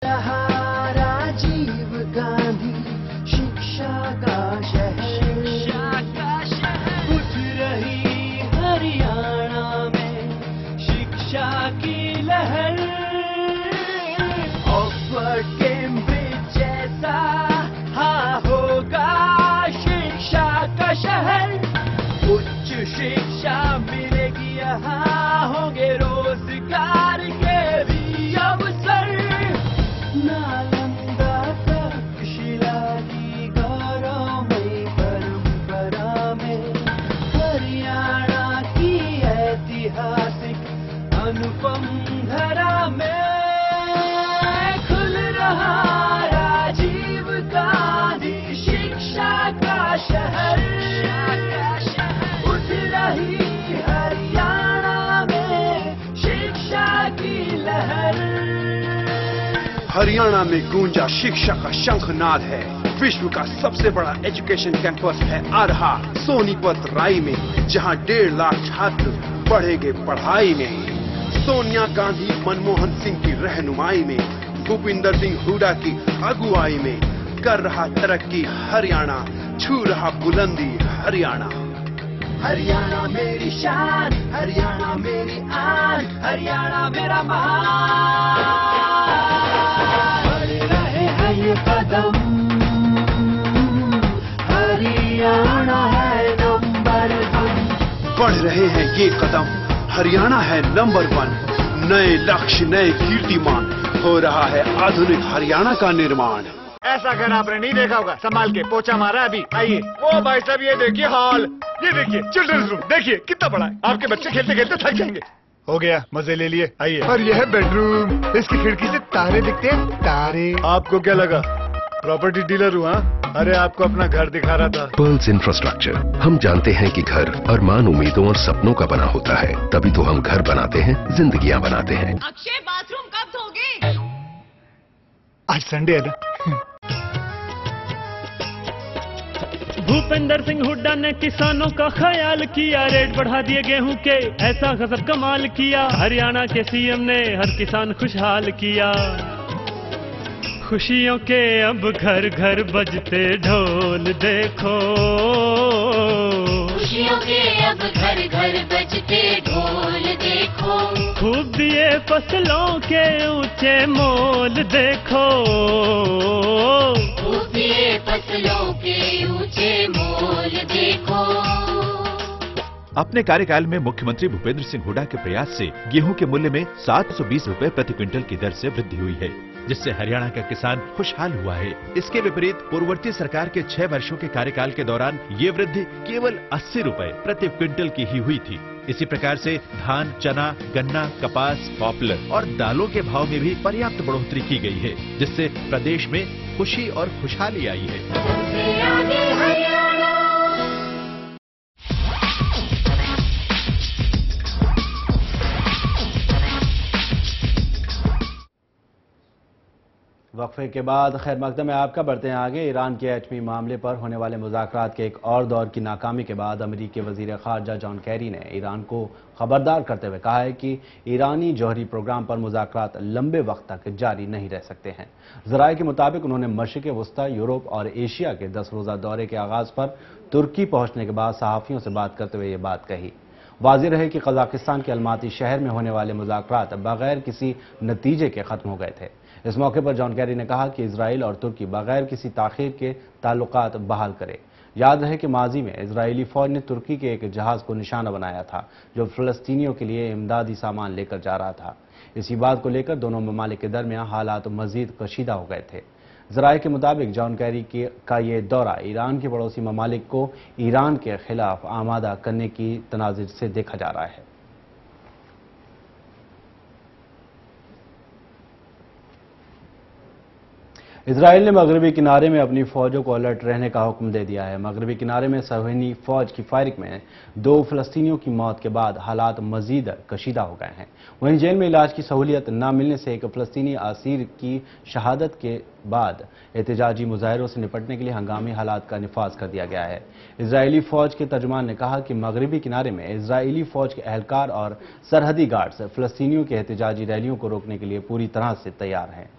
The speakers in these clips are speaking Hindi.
रहा राजीव गांधी शिक्षा का शहर, उठ रही हरियाणा में शिक्षा की लहर। ऑक्सफोर्ड कैम्ब्रिज जैसा हाँ होगा शिक्षा का शहर। उच्च शिक्षा मिलेगी यहाँ, होंगे रोजगार के भी अवसर। नालंदा तक्षशिला की गौरवमयी परंपरा में हरियाणा की ऐतिहासिक अनुपम धरा में खुल रहा राजीव गांधी शिक्षा का शहर। उठ रही हरियाणा में शिक्षा की लहर। हरियाणा में गूंजा शिक्षा का शंखनाद है। विश्व का सबसे बड़ा एजुकेशन कैंपस है आ रहा सोनीपत राई में, जहां 1.5 लाख छात्र पढ़ेंगे पढ़ाई में। सोनिया गांधी मनमोहन सिंह की रहनुमाई में, भूपिंदर सिंह हुड्डा की अगुवाई में कर रहा तरक्की हरियाणा, छू रहा बुलंदी हरियाणा। हरियाणा मेरी शान, हरियाणा मेरी आन, हरियाणा मेरा महान। बढ़ रहे हैं ये कदम, हरियाणा है नंबर 1। बढ़ रहे हैं ये कदम, हरियाणा है नंबर 1। नए लक्ष्य, नए कीर्तिमान, हो रहा है आधुनिक हरियाणा का निर्माण। ऐसा घर आपने नहीं देखा होगा, संभाल के पोछा मारा अभी। आइए वो भाई साहब, ये देखिए हॉल, ये देखिए चिल्ड्रंस रूम, देखिए कितना बड़ा है। आपके बच्चे खेलते खेलते थक जाएंगे। हो गया, मजे ले लिए। आइए। और यह है बेडरूम, इसकी खिड़की से तारे दिखते हैं, तारे। आपको क्या लगा प्रॉपर्टी डीलर हुआ? अरे आपको अपना घर दिखा रहा था। Pearls infrastructure. हम जानते हैं कि घर अरमान, उम्मीदों और सपनों का बना होता है, तभी तो हम घर बनाते हैं, जिंदगियां बनाते हैं। अक्षय बाथरूम कब धोगे? आज संडे है ना। भूपेंद्र सिंह हुड्डा ने किसानों का ख्याल किया, रेट बढ़ा दिए गेहूं के, ऐसा गजब कमाल किया। हरियाणा के सीएम ने हर किसान खुशहाल किया। खुशियों के अब घर घर बजते ढोल देखो, खुशियों के अब घर घर बजते ढोल देखो। खूब दिए फसलों के ऊंचे मोल देखो, खूब दिए फसलों के ऊंचे मोल देखो। अपने कार्यकाल में मुख्यमंत्री भूपेंद्र सिंह हुड्डा के प्रयास से गेहूं के मूल्य में 720 रुपए प्रति क्विंटल की दर से वृद्धि हुई है, जिससे हरियाणा का किसान खुशहाल हुआ है। इसके विपरीत पूर्ववर्ती सरकार के 6 वर्षों के कार्यकाल के दौरान ये वृद्धि केवल 80 रुपए प्रति क्विंटल की ही हुई थी। इसी प्रकार से धान, चना, गन्ना, कपास, पॉपुलर और दालों के भाव में भी पर्याप्त बढ़ोतरी की गई है, जिससे प्रदेश में खुशी और खुशहाली आई है। वक्फे के बाद खैर मकदम में आपका बढ़ते हैं आगे। ईरान के एटमी मामले पर होने वाले मुज़ाकरात के एक और दौर की नाकामी के बाद अमेरिकी वज़ीर ख़ारजा जॉन कैरी ने ईरान को खबरदार करते हुए कहा है कि ईरानी जौहरी प्रोग्राम पर मुज़ाकरात लंबे वक्त तक जारी नहीं रह सकते हैं। ज़राए के मुताबिक उन्होंने मशरिक़ वस्ता, यूरोप और एशिया के 10 रोज़ा दौरे के आगाज़ पर तुर्की पहुंचने के बाद सहाफ़ियों से बात करते हुए ये बात कही। वाज़ेह रहे कि कज़ाकिस्तान के अलमाती शहर में होने वाले मुज़ाकरात बगैर किसी नतीजे के ख़त्म हो गए थे। इस मौके पर जॉन कैरी ने कहा कि इजराइल और तुर्की बगैर किसी ताख़ीर के ताल्लुकात बहाल करे। याद रहे कि माजी में इजरायली फ़ौज ने तुर्की के एक जहाज़ को निशाना बनाया था जो फ़लस्तीनियों के लिए इमदादी सामान लेकर जा रहा था। इसी बात को लेकर दोनों ममालिक के दरमियान हालात मज़ीद कशीदा हो गए थे। ज़राए के मुताबिक जॉन कैरी का ये दौरा ईरान के पड़ोसी ममालिक को ईरान के खिलाफ आमादा करने की तनाज़ुर से देखा जा रहा है। इजराइल ने मगरबी किनारे में अपनी फौजों को अलर्ट रहने का हुक्म दे दिया है। मगरबी किनारे में सहीनी फौज की फायरिंग में 2 फ़लस्तीनियों की मौत के बाद हालात मजीद कशीदा हो गए हैं। वहीं जेल में इलाज की सहूलियत न मिलने से एक फ़लस्तीनी असीर की शहादत के बाद एहतजाजी मुजाहरों से निपटने के लिए हंगामी हालात का निफाज कर दिया गया है। इजरायली फौज के तर्जुमान ने कहा कि मगरबी किनारे में इजरायली फौज के एहलकार और सरहदी गार्ड्स फ़लस्तीनियों के एहतजाजी रैलियों को रोकने के लिए पूरी तरह से तैयार हैं।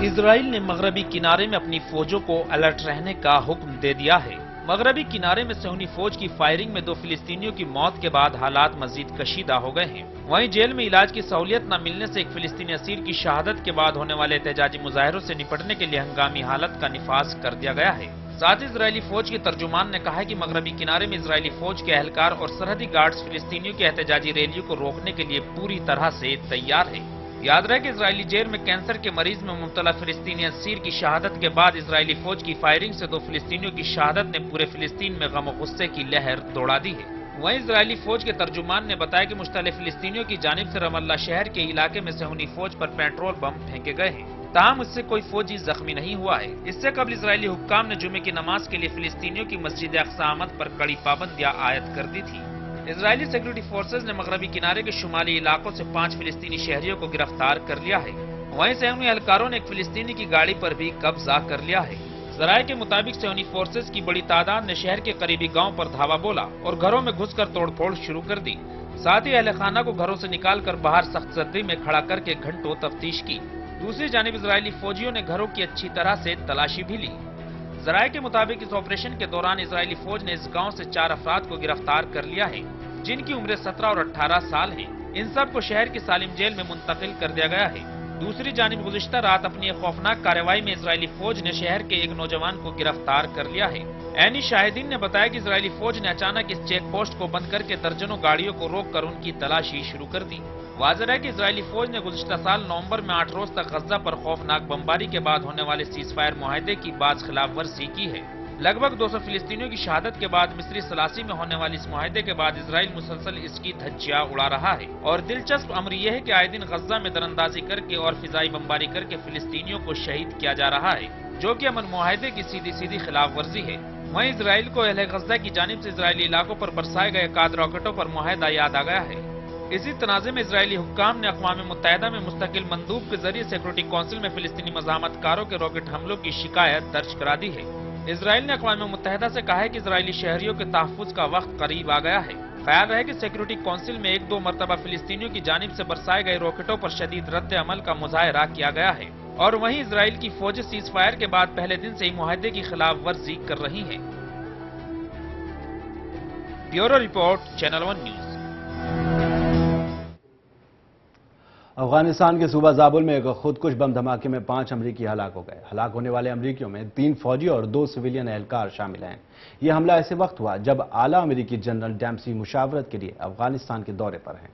इजराइल ने मगरबी किनारे में अपनी फौजों को अलर्ट रहने का हुक्म दे दिया है। मगरबी किनारे में सहूनी फौज की फायरिंग में 2 फिलिस्तीनियों की मौत के बाद हालात मजीद कशीदा हो गए हैं। वहीं जेल में इलाज की सहूलियत न मिलने से एक फिलिस्तीनी असीर की शहादत के बाद होने वाले एहतजाजी मुजाहरों से निपटने के लिए हंगामी हालत का निफाज कर दिया गया है। साथ ही इजरायली फौज के तर्जुमान ने कहा है कि मगरबी किनारे में इजरायली फौज के एहलकार और सरहदी गार्ड्स फिलिस्तीनियों की एहतजाजी रैलियों को रोकने के लिए पूरी तरह से तैयार है। याद रहे कि इजरायली जेल में कैंसर के मरीज में मुब्तला फिलिस्तीनी असीर की शहादत के बाद इजरायली फौज की फायरिंग से 2 फिलिस्तीनियों की शहादत ने पूरे फिलिस्तीन में गम और गुस्से की लहर दौड़ा दी है। वहीं इजरायली फौज के तर्जुमान ने बताया कि मुश्तल फिलिस्तीनियों की जानिब से रमल्ला शहर के इलाके में सहूनी फौज पर पेट्रोल बम फेंके गए हैं। ताहम इससे कोई फौजी जख्मी नहीं हुआ है। इससे कबल इजरायली हुक्काम ने जुमे की नमाज के लिए फिलिस्तीनियों की मस्जिद अक्सा आमद पर कड़ी पाबंदियां आयद कर दी थी। इजरायली सिक्योरिटी फोर्सेज ने मगरबी किनारे के शुमाली इलाकों से 5 फिलिस्तीनी शहरियों को गिरफ्तार कर लिया है। वहीं सहूनी एहलकारों ने एक फिलिस्तीनी की गाड़ी पर भी कब्जा कर लिया है। जराये के मुताबिक सहूनी फोर्सेज की बड़ी तादाद ने शहर के करीबी गांव पर धावा बोला और घरों में घुसकर तोड़फोड़ शुरू कर दी। साथ ही अहले खाना को घरों से निकालकर बाहर सख्त सर्दी में खड़ा करके घंटों तफ्तीश की। दूसरी जानिब इजरायली फौजियों ने घरों की अच्छी तरह से तलाशी भी ली। जराये के मुताबिक इस ऑपरेशन के दौरान इजरायली फौज ने इस गांव से 4 अफराद को गिरफ्तार कर लिया है, जिनकी उम्र 17 और 18 साल है। इन सब को शहर की सालिम जेल में मुंतकिल कर दिया गया है। दूसरी जानिब गुज़िश्ता रात अपनी एक खौफनाक कार्रवाई में इजरायली फौज ने शहर के एक नौजवान को गिरफ्तार कर लिया है। ऐनी शाहिदीन ने बताया कि इजरायली फौज ने अचानक इस चेक पोस्ट को बंद करके दर्जनों गाड़ियों को रोककर उनकी तलाशी शुरू कर दी। वाज़ेह है कि इजरायली फौज ने गुज़िश्ता साल नवंबर में 8 रोज तक गज़ा पर खौफनाक बमबारी के बाद होने वाले सीज़फायर मुआहदे की बाज़ खिलाफ वर्जी की है। लगभग 200 फिलिस्तीनियों की शहादत के बाद मिस्री सलासी में होने वाली इस मुआहदे के बाद इजराइल मुसलसल इसकी धज्जियां उड़ा रहा है। और दिलचस्प अमर यह है कि आए दिन गज़ा में दरअंदाजी करके और फिजाई बमबारी करके फिलिस्तीनियों को शहीद किया जा रहा है, जो कि अमन मुआहदे की सीधी सीधी खिलाफ वर्जी है। वहीं इजराइल को अहले गज़ा की जानिब से इजरायली इलाकों पर बरसाए गए काद रॉकेटों पर मुआहदा याद आ गया है। इसी तनाज़े में इजरायली हुक्काम ने अक़वाम मुत्तहिदा में मुस्तकिल मंदूब के जरिए सिक्योरिटी काउंसिल में फिलिस्तीनी मज़ाहमतकारों के रॉकेट हमलों की शिकायत दर्ज करा दी है। इजराइल ने अक़वाम मुत्तहिदा से कहा है कि इजरायली शहरियों के तहफ़्फ़ुज़ का वक्त करीब आ गया है। ख्याल रहे कि सिक्योरिटी काउंसिल में 1-2 मरतबा फिलिस्तीनियों की जानिब से बरसाए गए रॉकेटों पर शदीद रद्द अमल का मुजाहरा किया गया है। और वहीं इजराइल की फौज सीज फायर के बाद पहले दिन से ही मुआहदे की खिलाफ वर्जी कर रही है। Bureau report, channel 1 news. Afghanistan के सूबा ज़ाबुल में एक खुदकुश बम धमाके में 5 अमरीकी हलाक हो गए। हलाक होने वाले अमरीकियों में 3 फौजी और 2 सिविलियन एहलकार शामिल हैं। यह हमला ऐसे वक्त हुआ जब आला अमरीकी जनरल डैम्सी मुशावरत के लिए अफगानिस्तान के दौरे पर हैं।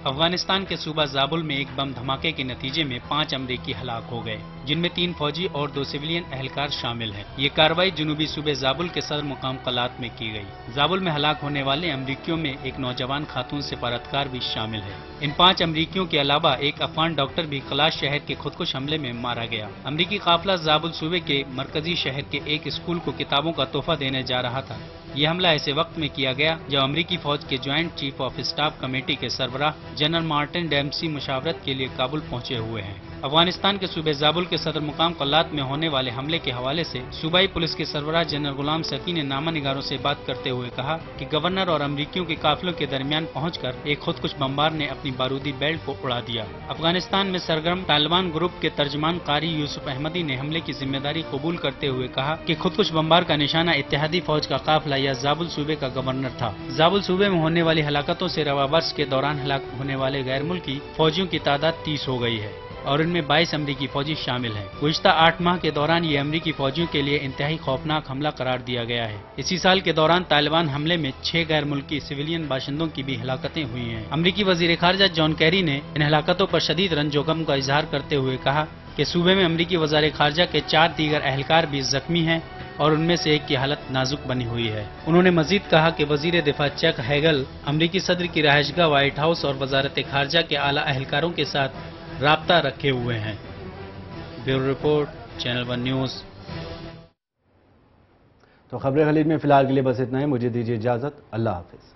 अफगानिस्तान के सूबा ज़ाबुल में एक बम धमाके के नतीजे में 5 अमरीकी हलाक हो गए, जिनमें 3 फौजी और 2 सिविलियन एहलकार शामिल हैं। ये कार्रवाई जुनूबी सूबे ज़ाबुल के सदर मुकाम कलात में की गई। ज़ाबुल में हलाक होने वाले अमरीकियों में एक नौजवान खातून सिफारतकार भी शामिल है। इन 5 अमरीकियों के अलावा एक अफगान डॉक्टर भी कलाश शहर के खुदकुश हमले में मारा गया। अमरीकी काफिला ज़ाबुल सूबे के मरकजी शहर के एक स्कूल को किताबों का तोहफा देने जा रहा था। यह हमला ऐसे वक्त में किया गया जब अमरीकी फौज के joint chief of staff committee के सरबराह जनरल मार्टिन डेम्सी मुशावरत के लिए काबुल पहुंचे हुए हैं। अफगानिस्तान के सूबे ज़ाबुल के सदर मुकाम कलात में होने वाले हमले के हवाले से सूबाई पुलिस के सरबराह जनरल गुलाम सकी ने नामा निगारों से बात करते हुए कहा कि गवर्नर और अमरीकियों के काफिलों के दरमियान पहुंचकर एक खुदकुश बमबार ने अपनी बारूदी बेल्ट को उड़ा दिया। अफगानिस्तान में सरगर्म तालिबान ग्रुप के तर्जमान कारी यूसुफ अहमदी ने हमले की जिम्मेदारी कबूल करते हुए कहा कि खुदकुश बमबार का निशाना इत्तेहादी फौज का काफिला या ज़ाबुल सूबे का गवर्नर था। ज़ाबुल सूबे में होने वाली हलाकतों से रवा वर्ष के दौरान हलाक होने वाले गैर मुल्की फौजियों की तादाद 30 हो गई है और इनमें 22 अमरीकी फौजी शामिल हैं। गुज़िश्ता 8 माह के दौरान ये अमरीकी फौजियों के लिए इंतहाई खौफनाक हमला करार दिया गया है। इसी साल के दौरान तालिबान हमले में 6 गैर मुल्की सिविलियन बाशिंदों की भी हलाकतें हुई हैं। अमरीकी वजीर खारजा जॉन कैरी ने इन हलाकतों पर शदीद रंजो गम का इजहार करते हुए कहा कि सूबे में अमरीकी वज़ीर खारजा के 4 दीगर एहलकार भी जख्मी हैं और उनमें से एक की हालत नाजुक बनी हुई है। उन्होंने मजीद कहा कि वजीर दिफा चक हैगल अमरीकी सदर की रहायशगाह व्हाइट हाउस और वजारत खारजा के आला एहलकारों के साथ राब्ता रखे हुए हैं। Bureau report, channel 1 news. तो खबरें खलीज में फिलहाल के लिए बस इतना ही। मुझे दीजिए इजाजत। अल्लाह हाफिज।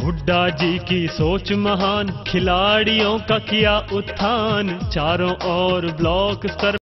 हुड्डा जी की सोच महान, खिलाड़ियों का किया उत्थान, चारों ओर ब्लॉक स्तर